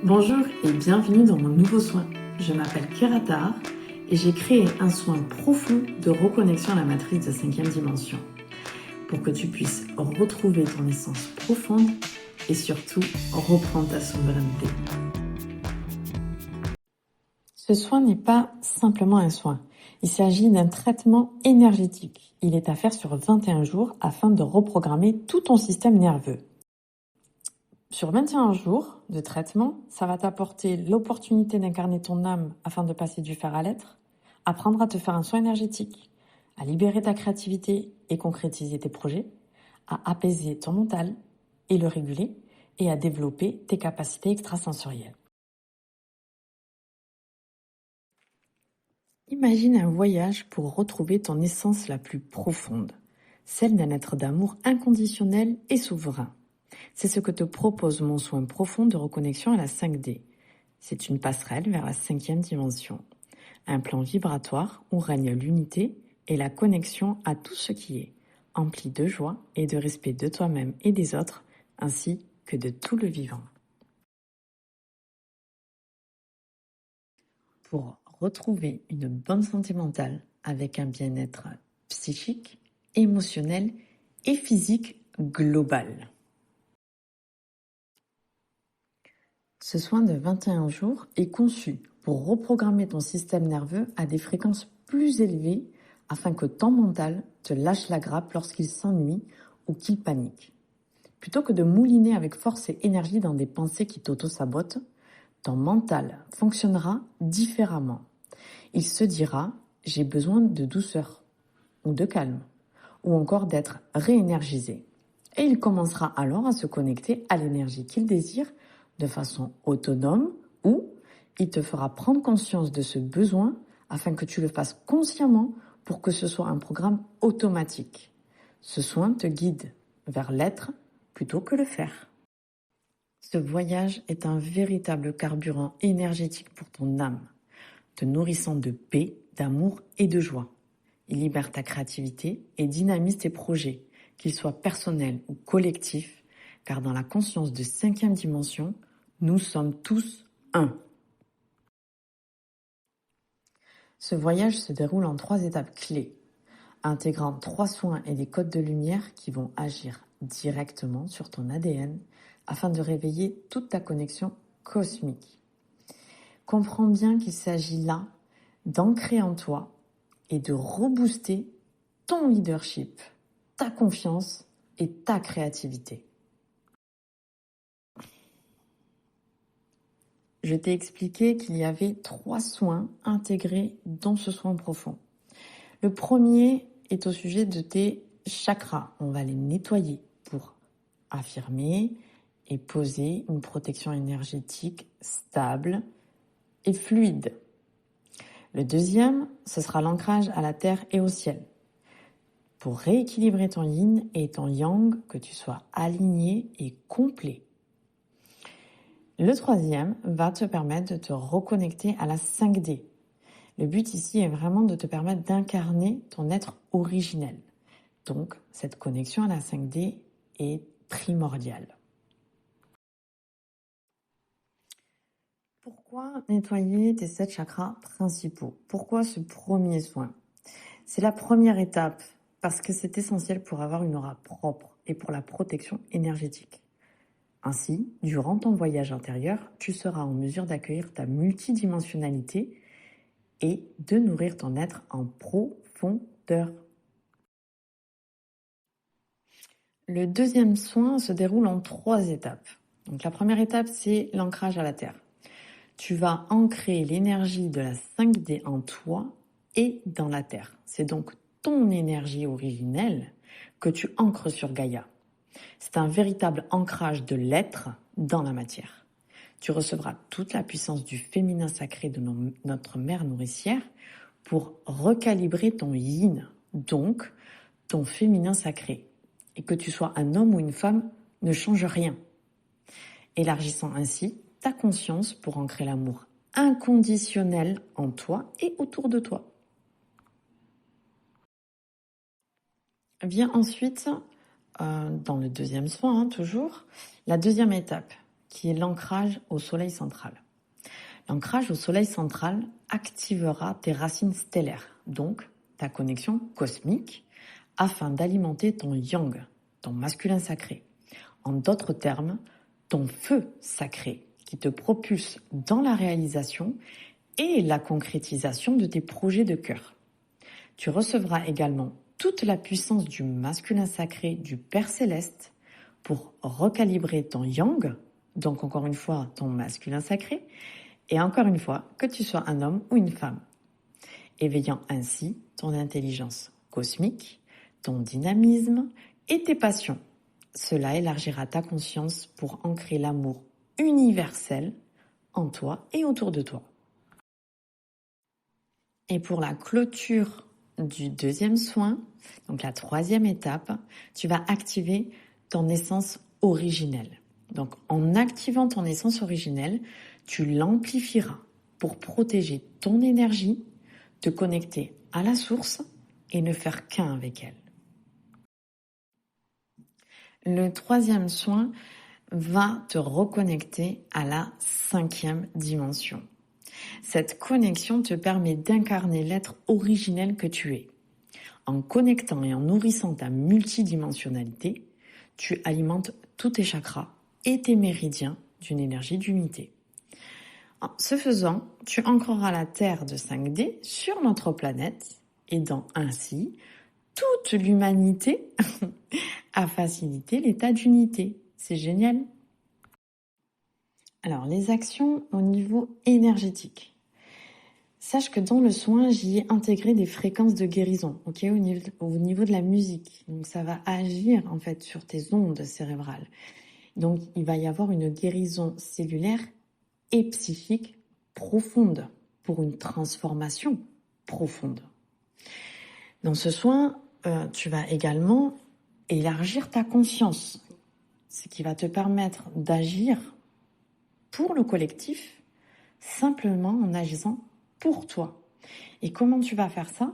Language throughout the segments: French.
Bonjour et bienvenue dans mon nouveau soin. Je m'appelle Keratar et j'ai créé un soin profond de reconnexion à la matrice de 5e dimension pour que tu puisses retrouver ton essence profonde et surtout reprendre ta souveraineté. Ce soin n'est pas simplement un soin. Il s'agit d'un traitement énergétique. Il est à faire sur 21 jours afin de reprogrammer tout ton système nerveux. Sur 21 jours de traitement, ça va t'apporter l'opportunité d'incarner ton âme afin de passer du faire à l'être, apprendre à te faire un soin énergétique, à libérer ta créativité et concrétiser tes projets, à apaiser ton mental et le réguler, et à développer tes capacités extrasensorielles. Imagine un voyage pour retrouver ton essence la plus profonde, celle d'un être d'amour inconditionnel et souverain. C'est ce que te propose mon soin profond de reconnexion à la 5D. C'est une passerelle vers la 5e dimension. Un plan vibratoire où règne l'unité et la connexion à tout ce qui est, empli de joie et de respect de toi-même et des autres, ainsi que de tout le vivant. Pour retrouver une bonne santé mentale avec un bien-être psychique, émotionnel et physique global. Ce soin de 21 jours est conçu pour reprogrammer ton système nerveux à des fréquences plus élevées afin que ton mental te lâche la grappe lorsqu'il s'ennuie ou qu'il panique. Plutôt que de mouliner avec force et énergie dans des pensées qui t'auto-sabotent, ton mental fonctionnera différemment. Il se dira « j'ai besoin de douceur » ou de calme, ou encore d'être réénergisé. Et il commencera alors à se connecter à l'énergie qu'il désire de façon autonome ou il te fera prendre conscience de ce besoin afin que tu le fasses consciemment pour que ce soit un programme automatique. Ce soin te guide vers l'être plutôt que le faire. Ce voyage est un véritable carburant énergétique pour ton âme, te nourrissant de paix, d'amour et de joie. Il libère ta créativité et dynamise tes projets, qu'ils soient personnels ou collectifs, car dans la conscience de 5e dimension, nous sommes tous un. Ce voyage se déroule en 3 étapes clés, intégrant 3 soins et des codes de lumière qui vont agir directement sur ton ADN afin de réveiller toute ta connexion cosmique. Comprends bien qu'il s'agit là d'ancrer en toi et de rebooster ton leadership, ta confiance et ta créativité. Je t'ai expliqué qu'il y avait 3 soins intégrés dans ce soin profond. Le premier est au sujet de tes chakras. On va les nettoyer pour affirmer et poser une protection énergétique stable et fluide. Le deuxième, ce sera l'ancrage à la terre et au ciel. Pour rééquilibrer ton yin et ton yang, que tu sois aligné et complet. Le troisième va te permettre de te reconnecter à la 5D. Le but ici est vraiment de te permettre d'incarner ton être originel. Donc, cette connexion à la 5D est primordiale. Pourquoi nettoyer tes 7 chakras principaux? Pourquoi ce premier soin? C'est la première étape parce que c'est essentiel pour avoir une aura propre et pour la protection énergétique. Ainsi, durant ton voyage intérieur, tu seras en mesure d'accueillir ta multidimensionnalité et de nourrir ton être en profondeur. Le deuxième soin se déroule en 3 étapes. Donc la première étape, c'est l'ancrage à la terre. Tu vas ancrer l'énergie de la 5D en toi et dans la terre. C'est donc ton énergie originelle que tu ancres sur Gaïa. C'est un véritable ancrage de l'être dans la matière. Tu recevras toute la puissance du féminin sacré de notre mère nourricière pour recalibrer ton yin, donc ton féminin sacré. Et que tu sois un homme ou une femme ne change rien. Élargissant ainsi ta conscience pour ancrer l'amour inconditionnel en toi et autour de toi. Vient ensuite, dans le deuxième soin, toujours, la deuxième étape, qui est l'ancrage au soleil central. L'ancrage au soleil central activera tes racines stellaires, donc ta connexion cosmique, afin d'alimenter ton yang, ton masculin sacré. En d'autres termes, ton feu sacré qui te propulse dans la réalisation et la concrétisation de tes projets de cœur. Tu recevras également toute la puissance du masculin sacré du Père Céleste pour recalibrer ton yang, donc encore une fois ton masculin sacré, et encore une fois que tu sois un homme ou une femme, éveillant ainsi ton intelligence cosmique, ton dynamisme et tes passions. Cela élargira ta conscience pour ancrer l'amour universel en toi et autour de toi. Et pour la clôture du deuxième soin, donc la troisième étape, tu vas activer ton essence originelle. Donc en activant ton essence originelle, tu l'amplifieras pour protéger ton énergie, te connecter à la source et ne faire qu'un avec elle. Le troisième soin va te reconnecter à la 5e dimension. Cette connexion te permet d'incarner l'être originel que tu es. En connectant et en nourrissant ta multidimensionnalité, tu alimentes tous tes chakras et tes méridiens d'une énergie d'unité. En ce faisant, tu ancreras la Terre de 5D sur notre planète, aidant ainsi toute l'humanité à faciliter l'état d'unité. C'est génial. Alors, les actions au niveau énergétique. Sache que dans le soin, j'y ai intégré des fréquences de guérison, ok, au niveau de la musique. Donc, ça va agir en fait sur tes ondes cérébrales. Donc, il va y avoir une guérison cellulaire et psychique profonde pour une transformation profonde. Dans ce soin, tu vas également élargir ta conscience, ce qui va te permettre d'agir pour le collectif, simplement en agissant pour toi. Et comment tu vas faire ça?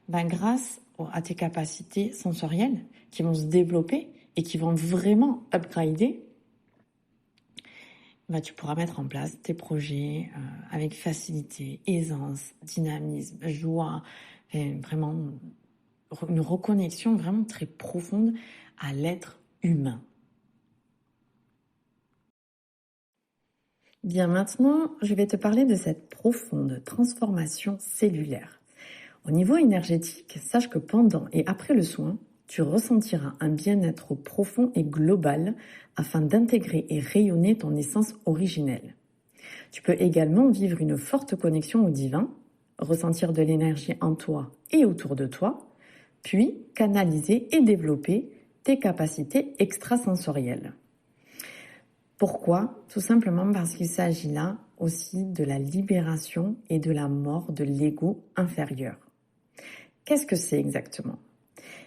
Grâce à tes capacités sensorielles qui vont se développer et qui vont vraiment upgrader. Tu pourras mettre en place tes projets avec facilité, aisance, dynamisme, joie, et vraiment une reconnexion vraiment très profonde à l'être humain. Bien, maintenant, je vais te parler de cette profonde transformation cellulaire. Au niveau énergétique, sache que pendant et après le soin, tu ressentiras un bien-être profond et global afin d'intégrer et rayonner ton essence originelle. Tu peux également vivre une forte connexion au divin, ressentir de l'énergie en toi et autour de toi, puis canaliser et développer tes capacités extrasensorielles. Pourquoi? Tout simplement parce qu'il s'agit là aussi de la libération et de la mort de l'ego inférieur. Qu'est-ce que c'est exactement?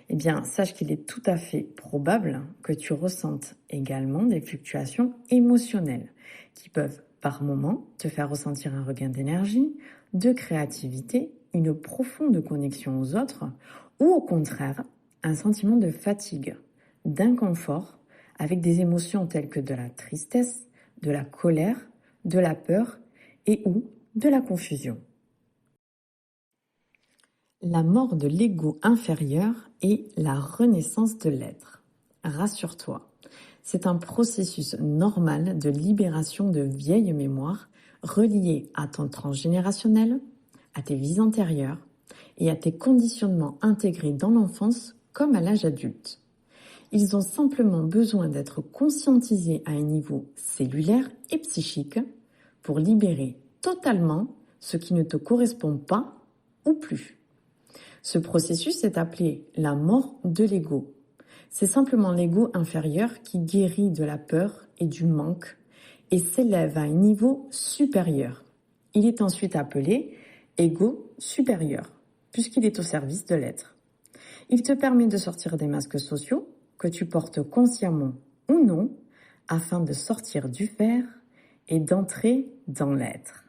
Eh bien, sache qu'il est tout à fait probable que tu ressentes également des fluctuations émotionnelles qui peuvent par moments te faire ressentir un regain d'énergie, de créativité, une profonde connexion aux autres ou au contraire, un sentiment de fatigue, d'inconfort avec des émotions telles que de la tristesse, de la colère, de la peur et ou de la confusion. La mort de l'ego inférieur et la renaissance de l'être. Rassure-toi, c'est un processus normal de libération de vieilles mémoires reliées à ton transgénérationnel, à tes vies antérieures et à tes conditionnements intégrés dans l'enfance comme à l'âge adulte. Ils ont simplement besoin d'être conscientisés à un niveau cellulaire et psychique pour libérer totalement ce qui ne te correspond pas ou plus. Ce processus est appelé la mort de l'ego. C'est simplement l'ego inférieur qui guérit de la peur et du manque et s'élève à un niveau supérieur. Il est ensuite appelé ego supérieur, puisqu'il est au service de l'être. Il te permet de sortir des masques sociaux que tu portes consciemment ou non afin de sortir du faire et d'entrer dans l'être.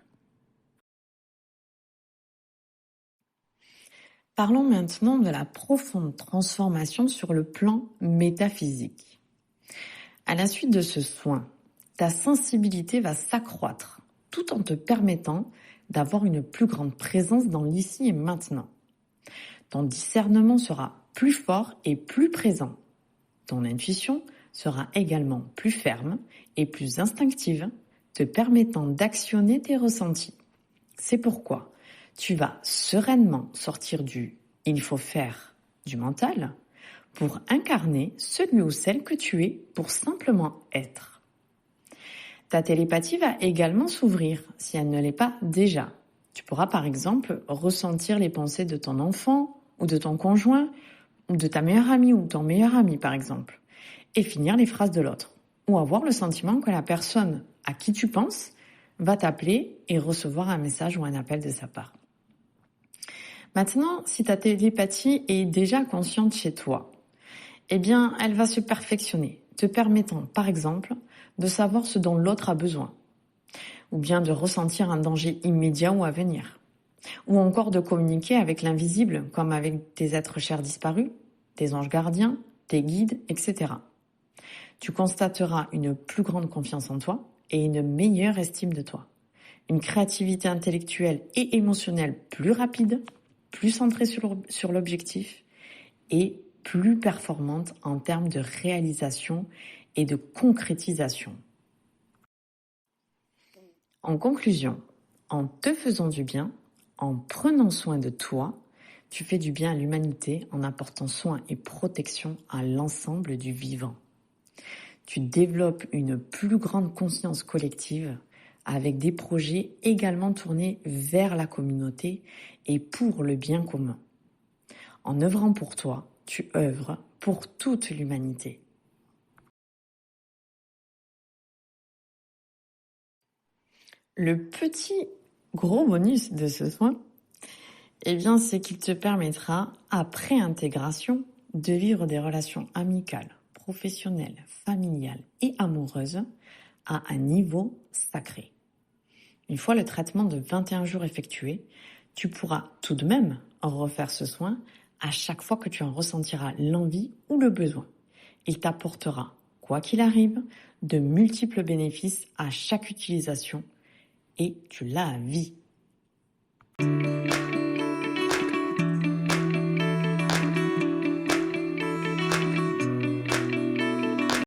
Parlons maintenant de la profonde transformation sur le plan métaphysique. À la suite de ce soin, ta sensibilité va s'accroître tout en te permettant d'avoir une plus grande présence dans l'ici et maintenant. Ton discernement sera plus fort et plus présent. Ton intuition sera également plus ferme et plus instinctive, te permettant d'actionner tes ressentis. C'est pourquoi tu vas sereinement sortir du « il faut faire » du mental pour incarner celui ou celle que tu es pour simplement être. Ta télépathie va également s'ouvrir si elle ne l'est pas déjà. Tu pourras par exemple ressentir les pensées de ton enfant ou de ton conjoint ou de ta meilleure amie ou ton meilleur ami par exemple et finir les phrases de l'autre ou avoir le sentiment que la personne à qui tu penses va t'appeler et recevoir un message ou un appel de sa part. Maintenant, si ta télépathie est déjà consciente chez toi, eh bien, elle va se perfectionner, te permettant, par exemple, de savoir ce dont l'autre a besoin, ou bien de ressentir un danger immédiat ou à venir, ou encore de communiquer avec l'invisible, comme avec tes êtres chers disparus, tes anges gardiens, tes guides, etc. Tu constateras une plus grande confiance en toi et une meilleure estime de toi, une créativité intellectuelle et émotionnelle plus rapide, plus centrée sur l'objectif et plus performante en termes de réalisation et de concrétisation. En conclusion, en te faisant du bien, en prenant soin de toi, tu fais du bien à l'humanité en apportant soin et protection à l'ensemble du vivant. Tu développes une plus grande conscience collective avec des projets également tournés vers la communauté et pour le bien commun. En œuvrant pour toi, tu œuvres pour toute l'humanité. Le petit gros bonus de ce soin, c'est qu'il te permettra, après intégration, de vivre des relations amicales, professionnelles, familiales et amoureuses à un niveau sacré. Une fois le traitement de 21 jours effectué, tu pourras tout de même refaire ce soin à chaque fois que tu en ressentiras l'envie ou le besoin. Il t'apportera, quoi qu'il arrive, de multiples bénéfices à chaque utilisation et tu l'as à vie.